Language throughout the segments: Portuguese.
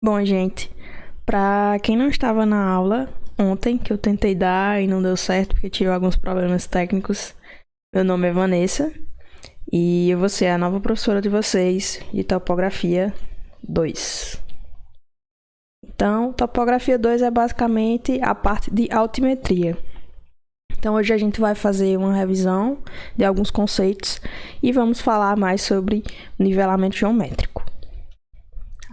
Bom, gente, pra quem não estava na aula ontem, que eu tentei dar e não deu certo porque tive alguns problemas técnicos, meu nome é Vanessa e eu vou ser a nova professora de vocês de Topografia 2. Então, Topografia 2 é basicamente a parte de altimetria. Então, hoje a gente vai fazer uma revisão de alguns conceitos e vamos falar mais sobre nivelamento geométrico.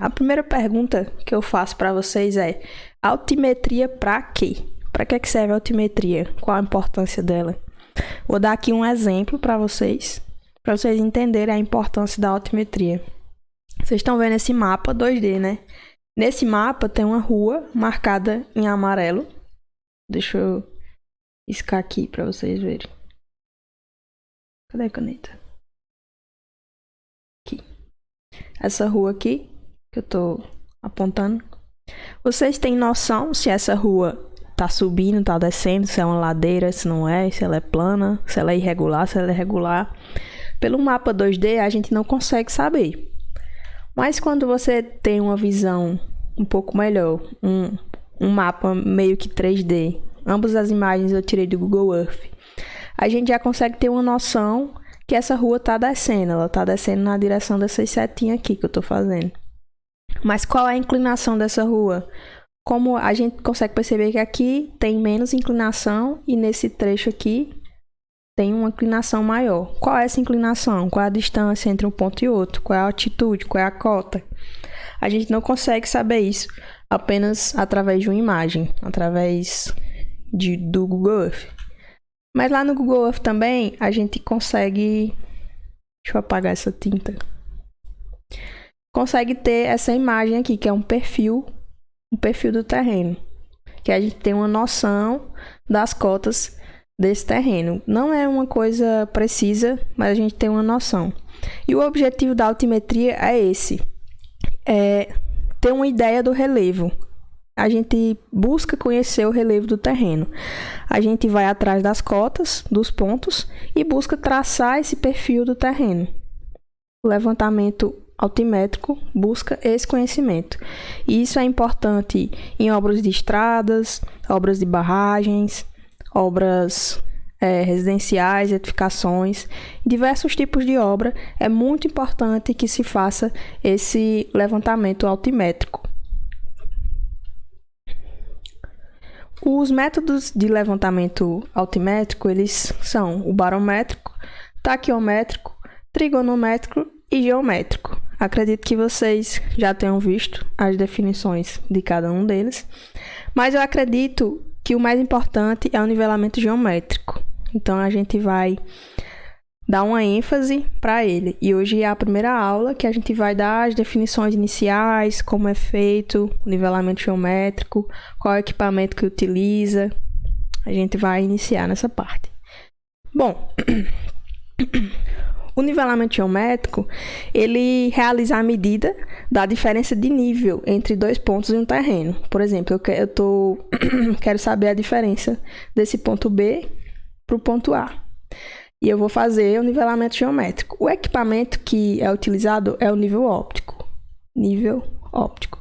A primeira pergunta que eu faço para vocês é: altimetria para quê? Para que serve a altimetria? Qual a importância dela? Vou dar aqui um exemplo para vocês entenderem a importância da altimetria. Vocês estão vendo esse mapa 2D, né? Nesse mapa tem uma rua marcada em amarelo. Deixa eu riscar aqui para vocês verem. Cadê a caneta? Aqui. Essa rua aqui que eu tô apontando. Vocês têm noção se essa rua tá subindo, tá descendo, se é uma ladeira, se não é, se ela é plana, se ela é irregular, se ela é regular? Pelo mapa 2D a gente não consegue saber. Mas quando você tem uma visão um pouco melhor, um mapa meio que 3D, ambas as imagens eu tirei do Google Earth, a gente já consegue ter uma noção que essa rua tá descendo, ela tá descendo na direção dessas setinhas aqui que eu tô fazendo. Mas qual é a inclinação dessa rua? Como a gente consegue perceber que aqui tem menos inclinação e nesse trecho aqui tem uma inclinação maior. Qual é essa inclinação? Qual é a distância entre um ponto e outro? Qual é a altitude? Qual é a cota? A gente não consegue saber isso apenas através de uma imagem, através do Google Earth. Mas lá no Google Earth também a gente consegue... Deixa eu apagar essa tinta. Consegue ter essa imagem aqui, que é um perfil do terreno, que a gente tem uma noção das cotas desse terreno. Não é uma coisa precisa, mas a gente tem uma noção. E o objetivo da altimetria é esse, é ter uma ideia do relevo. A gente busca conhecer o relevo do terreno. A gente vai atrás das cotas, dos pontos, e busca traçar esse perfil do terreno. O levantamento altimétrico busca esse conhecimento. E isso é importante em obras de estradas, obras de barragens, obras residenciais, edificações, diversos tipos de obra. É muito importante que se faça esse levantamento altimétrico. Os métodos de levantamento altimétrico, eles são o barométrico, taquiométrico, trigonométrico e geométrico. Acredito que vocês já tenham visto as definições de cada um deles, mas eu acredito que o mais importante é o nivelamento geométrico. Então a gente vai dar uma ênfase para ele. E hoje é a primeira aula que a gente vai dar as definições iniciais, como é feito o nivelamento geométrico, qual é o equipamento que utiliza. A gente vai iniciar nessa parte. Bom, o nivelamento geométrico, ele realiza a medida da diferença de nível entre dois pontos em um terreno. Por exemplo, quero saber a diferença desse ponto B para o ponto A. E eu vou fazer o nivelamento geométrico. O equipamento que é utilizado é o nível óptico. Nível óptico.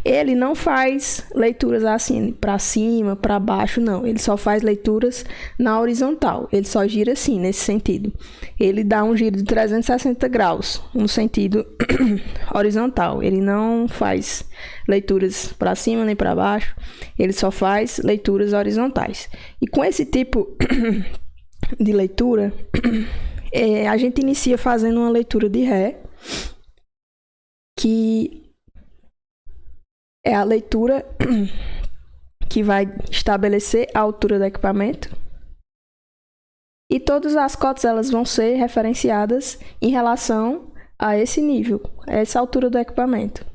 Ele não faz leituras assim, para cima, para baixo, não. Ele só faz leituras na horizontal. Ele só gira assim, nesse sentido. Ele dá um giro de 360 graus no sentido horizontal. Ele não faz leituras para cima nem para baixo. Ele só faz leituras horizontais. E com esse tipo de leitura, a gente inicia fazendo uma leitura de ré, que é a leitura que vai estabelecer a altura do equipamento. E todas as cotas elas vão ser referenciadas em relação a esse nível, a essa altura do equipamento.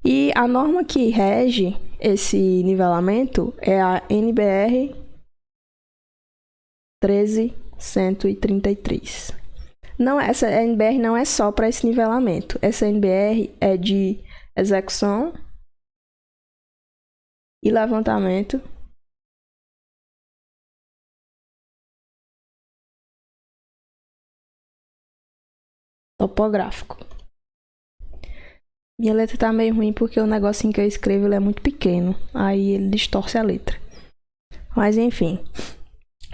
E a norma que rege esse nivelamento é a NBR 13133. Não, essa NBR não é só para esse nivelamento. Essa NBR é de execução e levantamento topográfico. Minha letra tá meio ruim porque o negocinho que eu escrevo ele é muito pequeno. Aí ele distorce a letra. Mas enfim,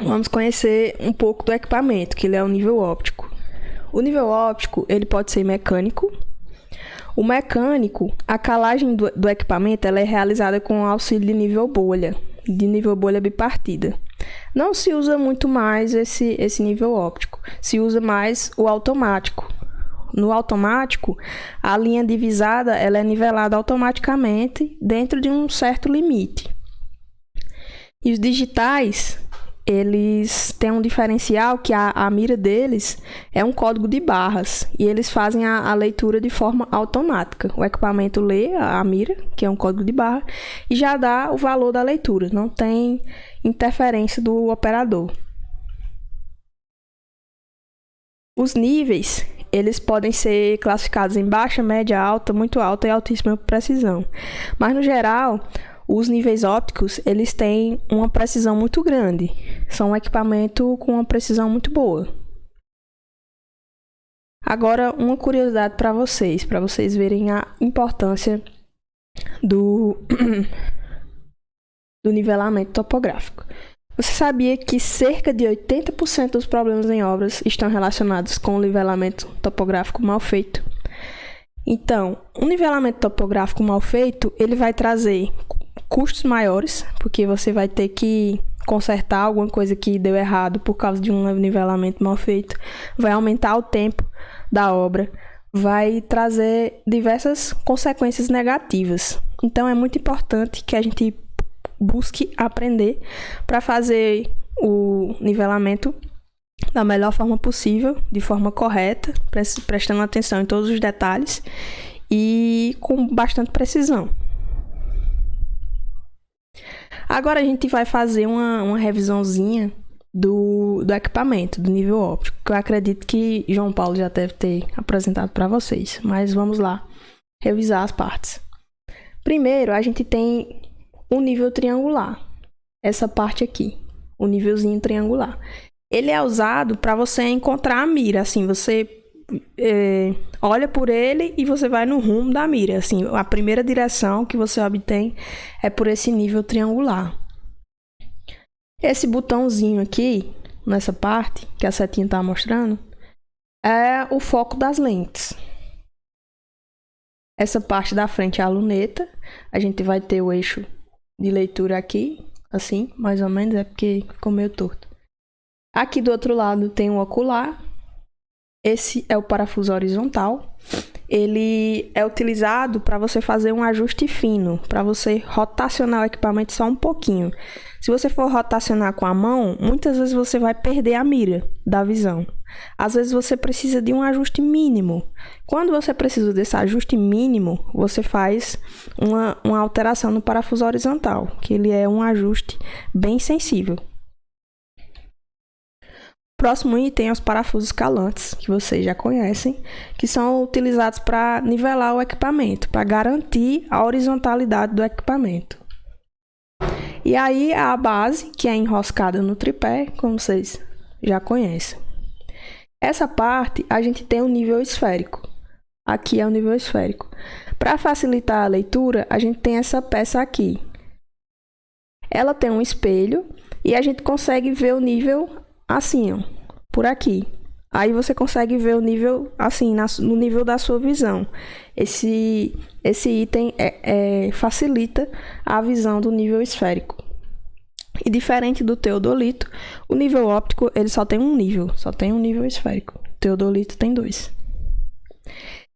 vamos conhecer um pouco do equipamento, que ele é o nível óptico. O nível óptico, ele pode ser mecânico. O mecânico, a calagem do equipamento ela é realizada com o auxílio de nível bolha bipartida. Não se usa muito mais esse nível óptico, se usa mais o automático. No automático, a linha divisada ela é nivelada automaticamente dentro de um certo limite. E os digitais, eles têm um diferencial que a mira deles é um código de barras e eles fazem a leitura de forma automática. O equipamento lê a mira, que é um código de barra, e já dá o valor da leitura, não tem interferência do operador. Os níveis, eles podem ser classificados em baixa, média, alta, muito alta e altíssima precisão. Mas, no geral, os níveis ópticos, eles têm uma precisão muito grande. São um equipamento com uma precisão muito boa. Agora, uma curiosidade para vocês verem a importância do nivelamento topográfico. Você sabia que cerca de 80% dos problemas em obras estão relacionados com o nivelamento topográfico mal feito? Então, um nivelamento topográfico mal feito, ele vai trazer custos maiores, porque você vai ter que consertar alguma coisa que deu errado por causa de um nivelamento mal feito, vai aumentar o tempo da obra, vai trazer diversas consequências negativas. Então, é muito importante que a gente busque aprender para fazer o nivelamento da melhor forma possível, de forma correta, prestando atenção em todos os detalhes e com bastante precisão. Agora a gente vai fazer uma revisãozinha do equipamento, do nível óptico, que eu acredito que João Paulo já deve ter apresentado para vocês, mas vamos lá revisar as partes. Primeiro, a gente tem o nível triangular, essa parte aqui, o nívelzinho triangular. Ele é usado para você encontrar a mira, assim, você olha por ele e você vai no rumo da mira, assim, a primeira direção que você obtém é por esse nível triangular. Esse botãozinho aqui, nessa parte, que a setinha está mostrando, é o foco das lentes. Essa parte da frente é a luneta, a gente vai ter o eixo de leitura aqui, assim, mais ou menos, é porque ficou meio torto. Aqui do outro lado tem o ocular. Esse é o parafuso horizontal. Ele é utilizado para você fazer um ajuste fino, para você rotacionar o equipamento só um pouquinho. Se você for rotacionar com a mão, muitas vezes você vai perder a mira da visão. Às vezes você precisa de um ajuste mínimo. Quando você precisa desse ajuste mínimo, você faz uma alteração no parafuso horizontal, que ele é um ajuste bem sensível. Próximo item é os parafusos calantes, que vocês já conhecem, que são utilizados para nivelar o equipamento, para garantir a horizontalidade do equipamento. E aí a base, que é enroscada no tripé, como vocês já conhecem. Essa parte a gente tem um nível esférico. Aqui é o nível esférico. Para facilitar a leitura, a gente tem essa peça aqui. Ela tem um espelho e a gente consegue ver o nível assim, ó, por aqui. Aí você consegue ver o nível assim, no nível da sua visão. Esse item facilita a visão do nível esférico. E diferente do teodolito, o nível óptico ele só tem um nível esférico. O teodolito tem 2.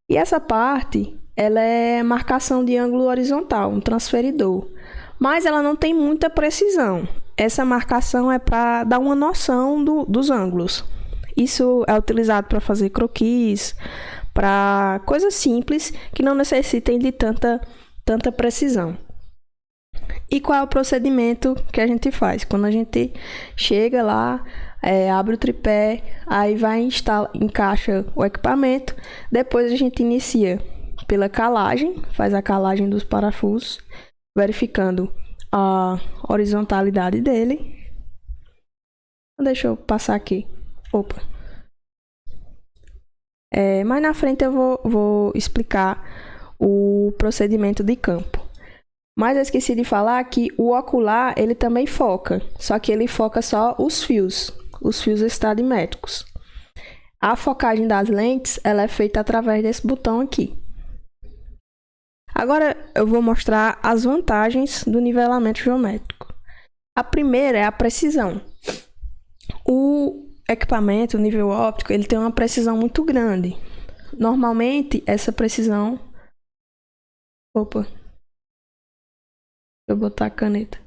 E essa parte, ela é marcação de ângulo horizontal, um transferidor. Mas ela não tem muita precisão. Essa marcação é para dar uma noção dos ângulos. Isso é utilizado para fazer croquis, para coisas simples que não necessitem de tanta precisão. E qual é o procedimento que a gente faz? Quando a gente chega lá, abre o tripé, aí encaixa o equipamento, depois a gente inicia pela calagem, faz a calagem dos parafusos, verificando a horizontalidade dele. Deixa eu passar aqui. Opa. Mais na frente eu vou explicar o procedimento de campo. Mas eu esqueci de falar que o ocular, ele também foca, só que ele foca só os fios estadimétricos. A focagem das lentes, ela é feita através desse botão aqui. Agora eu vou mostrar as vantagens do nivelamento geométrico. A primeira é a precisão. O equipamento, o nível óptico, ele tem uma precisão muito grande. Normalmente, essa precisão... Deixa eu botar a caneta.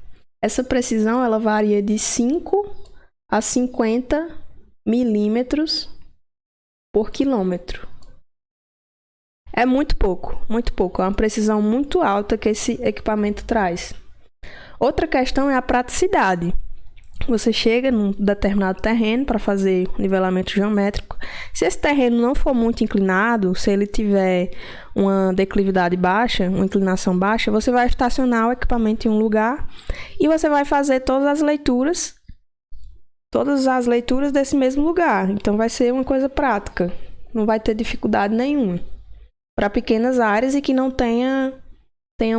Essa precisão, ela varia de 5 a 50 milímetros por quilômetro. É muito pouco, muito pouco. É uma precisão muito alta que esse equipamento traz. Outra questão é a praticidade. Você chega num determinado terreno para fazer nivelamento geométrico. Se esse terreno não for muito inclinado, se ele tiver uma declividade baixa, uma inclinação baixa, você vai estacionar o equipamento em um lugar e você vai fazer todas as leituras desse mesmo lugar. Então vai ser uma coisa prática, não vai ter dificuldade nenhuma. Para pequenas áreas e que não tenha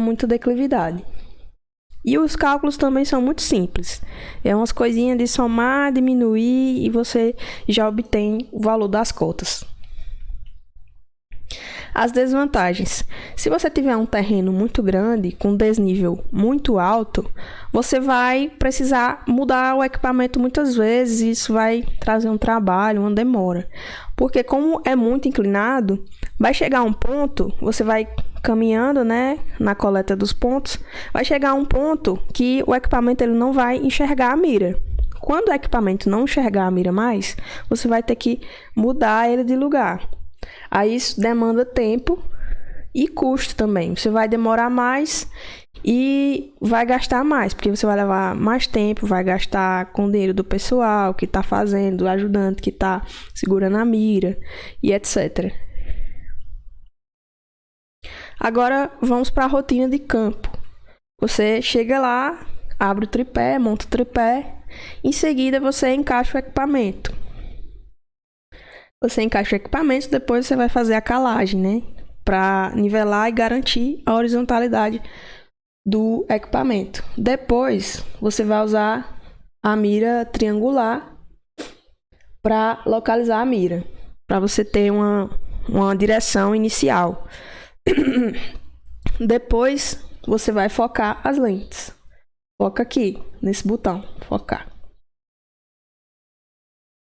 muita declividade. E os cálculos também são muito simples. É umas coisinhas de somar, diminuir e você já obtém o valor das cotas. As desvantagens. Se você tiver um terreno muito grande, com desnível muito alto, você vai precisar mudar o equipamento muitas vezes e isso vai trazer um trabalho, uma demora. Porque como é muito inclinado, vai chegar um ponto, você vai caminhando, né, na coleta dos pontos, vai chegar um ponto que o equipamento ele não vai enxergar a mira. Quando o equipamento não enxergar a mira mais, você vai ter que mudar ele de lugar. Aí isso demanda tempo e custo também. Você vai demorar mais e vai gastar mais, porque você vai levar mais tempo, vai gastar com o dinheiro do pessoal que está fazendo, do ajudante que está segurando a mira e etc. Agora vamos para a rotina de campo. Você chega lá, abre o tripé, monta o tripé, em seguida você encaixa o equipamento. Você encaixa o equipamento, depois você vai fazer a calagem, né? Para nivelar e garantir a horizontalidade do equipamento. Depois você vai usar a mira triangular para localizar a mira, para você ter uma direção inicial. Depois você vai focar as lentes. Foca aqui, nesse botão, focar.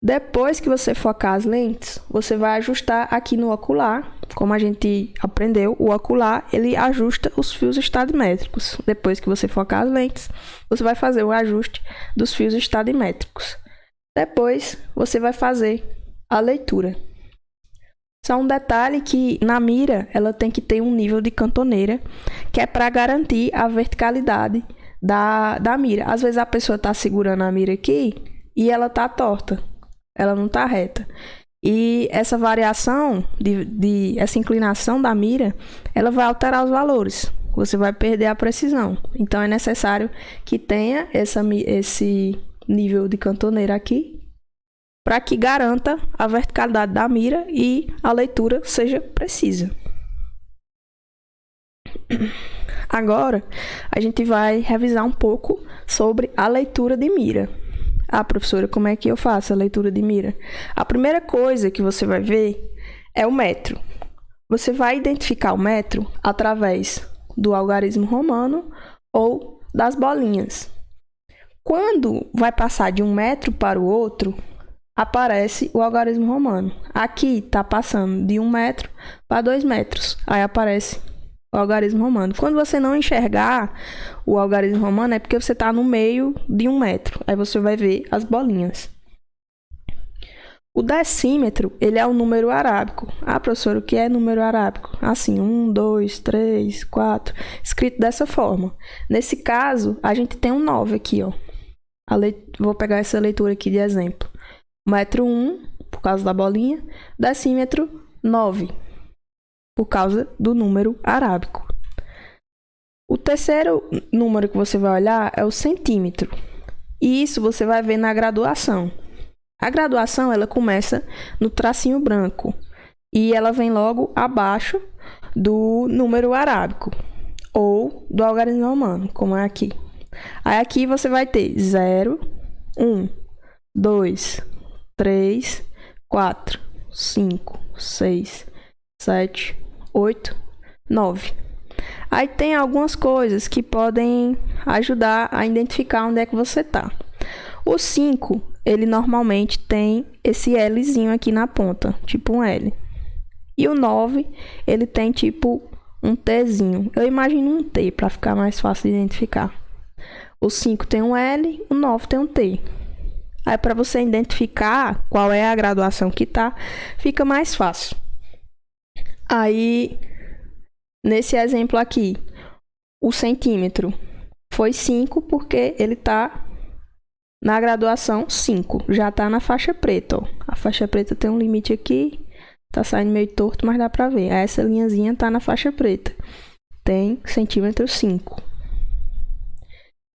Depois que você focar as lentes, você vai ajustar aqui no ocular. Como a gente aprendeu, o ocular, ele ajusta os fios estadimétricos. Depois que você focar as lentes, você vai fazer o ajuste dos fios estadimétricos. Depois, você vai fazer a leitura. Só um detalhe que na mira, ela tem que ter um nível de cantoneira, que é para garantir a verticalidade da mira. Às vezes a pessoa está segurando a mira aqui e ela está torta. Ela não está reta. E essa variação, essa inclinação da mira, ela vai alterar os valores. Você vai perder a precisão. Então, é necessário que tenha esse nível de cantoneira aqui, para que garanta a verticalidade da mira e a leitura seja precisa. Agora, a gente vai revisar um pouco sobre a leitura de mira. Ah, professora, como é que eu faço a leitura de mira? A primeira coisa que você vai ver é o metro. Você vai identificar o metro através do algarismo romano ou das bolinhas. Quando vai passar de um metro para o outro, aparece o algarismo romano. Aqui está passando de 1 metro para 2 metros. Aí aparece o algarismo romano. Quando você não enxergar o algarismo romano, é porque você está no meio de 1 metro. Aí você vai ver as bolinhas. O decímetro, ele é o número arábico. Ah, professor, o que é número arábico? Assim, 1, 2, 3, 4. Escrito dessa forma. Nesse caso, a gente tem um 9 aqui, ó. Vou pegar essa leitura aqui de exemplo. Metro 1, por causa da bolinha. Decímetro, 9, por causa do número arábico. O terceiro número que você vai olhar é o centímetro. E isso você vai ver na graduação. A graduação, ela começa no tracinho branco. e ela vem logo abaixo do número arábico ou do algarismo romano, como é aqui. Aí aqui você vai ter 0, 1, 2, 3, 4, 5, 6, 7, 8, 9. Aí tem algumas coisas que podem ajudar a identificar onde é que você está. O 5, ele normalmente tem esse Lzinho aqui na ponta, tipo um L. E o 9, ele tem tipo um Tzinho. Eu imagino um T para ficar mais fácil de identificar. O 5 tem um L, o 9 tem um T. Aí para você identificar qual é a graduação que tá, fica mais fácil. Aí, nesse exemplo aqui, o centímetro foi 5 porque ele tá na graduação 5. Já tá na faixa preta, ó. A faixa preta tem um limite aqui, tá saindo meio torto, mas dá pra ver. Essa linhazinha tá na faixa preta. Tem centímetro 5.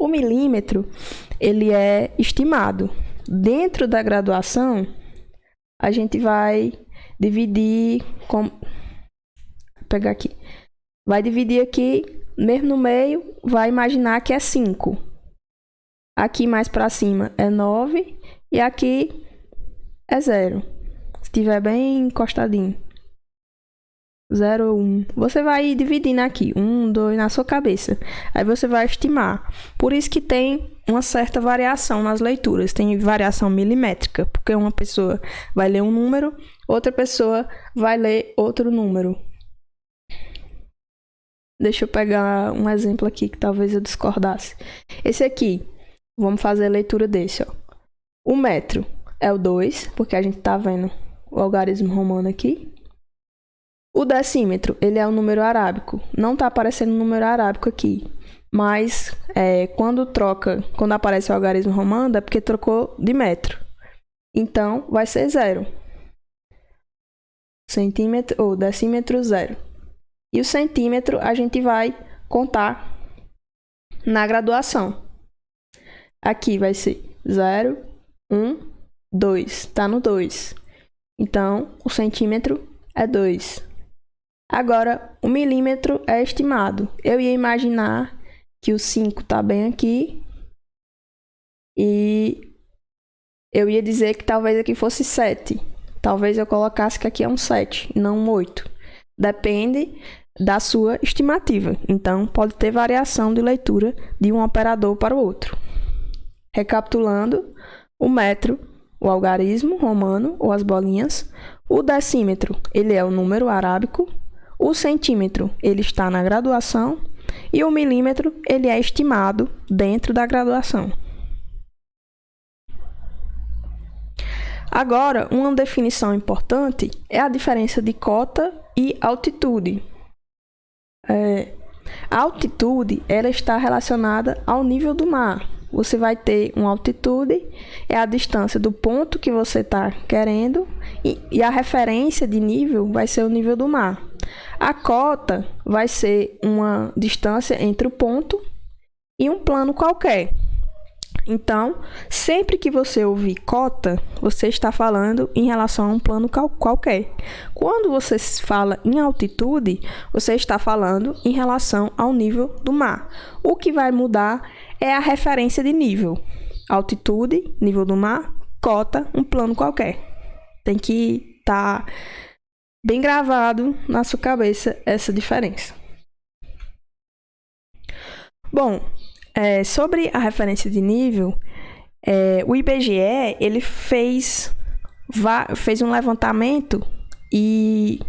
O milímetro, ele é estimado. Dentro da graduação, a gente vai dividir com... Vou pegar aqui. Vai dividir aqui, mesmo no meio, vai imaginar que é 5. Aqui mais para cima é 9 e aqui é 0. Se estiver bem encostadinho. 0, 1. Você vai dividindo aqui, 1, 2, na sua cabeça. Aí você vai estimar. Por isso que tem uma certa variação nas leituras. Tem variação milimétrica, porque uma pessoa vai ler um número, outra pessoa vai ler outro número. Deixa eu pegar um exemplo aqui que talvez eu discordasse. Esse aqui, vamos fazer a leitura desse, ó. O metro é o 2, porque a gente tá vendo o algarismo romano aqui. O decímetro, ele é o número arábico. Não tá aparecendo o número arábico aqui. Mas quando aparece o algarismo romano, é porque trocou de metro. Então, vai ser 0. Centímetro ou decímetro, 0. E o centímetro a gente vai contar na graduação. Aqui vai ser 0, 1, 2. Tá no 2. Então, o centímetro é 2. Agora, o milímetro é estimado. Eu ia imaginar que o 5 está bem aqui. E eu ia dizer que talvez aqui fosse 7. Talvez eu colocasse que aqui é um 7, não um 8. Depende da sua estimativa. Então, pode ter variação de leitura de um operador para o outro. Recapitulando, o metro, o algarismo romano, ou as bolinhas. O decímetro, ele é o número arábico. O centímetro, ele está na graduação. E o milímetro, ele é estimado dentro da graduação. Agora, uma definição importante é a diferença de cota e altitude. A altitude, ela está relacionada ao nível do mar. Você vai ter uma altitude, é a distância do ponto que você está querendo, e a referência de nível vai ser o nível do mar. A cota vai ser uma distância entre o ponto e um plano qualquer. Então, sempre que você ouvir cota, você está falando em relação a um plano qualquer. Quando você fala em altitude, você está falando em relação ao nível do mar. O que vai mudar é a referência de nível. Altitude, nível do mar, cota, um plano qualquer. Tem que estar bem gravado na sua cabeça essa diferença. Bom, sobre a referência de nível, o IBGE ele fez um levantamento e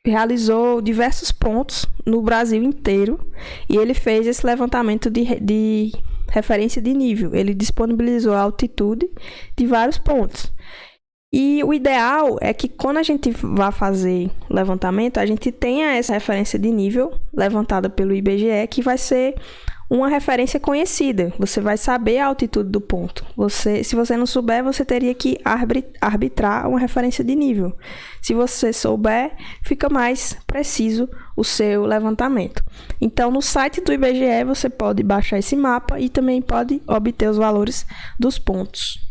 realizou diversos pontos no Brasil inteiro, e ele fez esse levantamento de referência de nível. Ele disponibilizou a altitude de vários pontos. E o ideal é que quando a gente vá fazer levantamento, a gente tenha essa referência de nível levantada pelo IBGE, que vai ser uma referência conhecida. Você vai saber a altitude do ponto. Se você não souber, você teria que arbitrar uma referência de nível. Se você souber, fica mais preciso o seu levantamento. Então, no site do IBGE, você pode baixar esse mapa e também pode obter os valores dos pontos.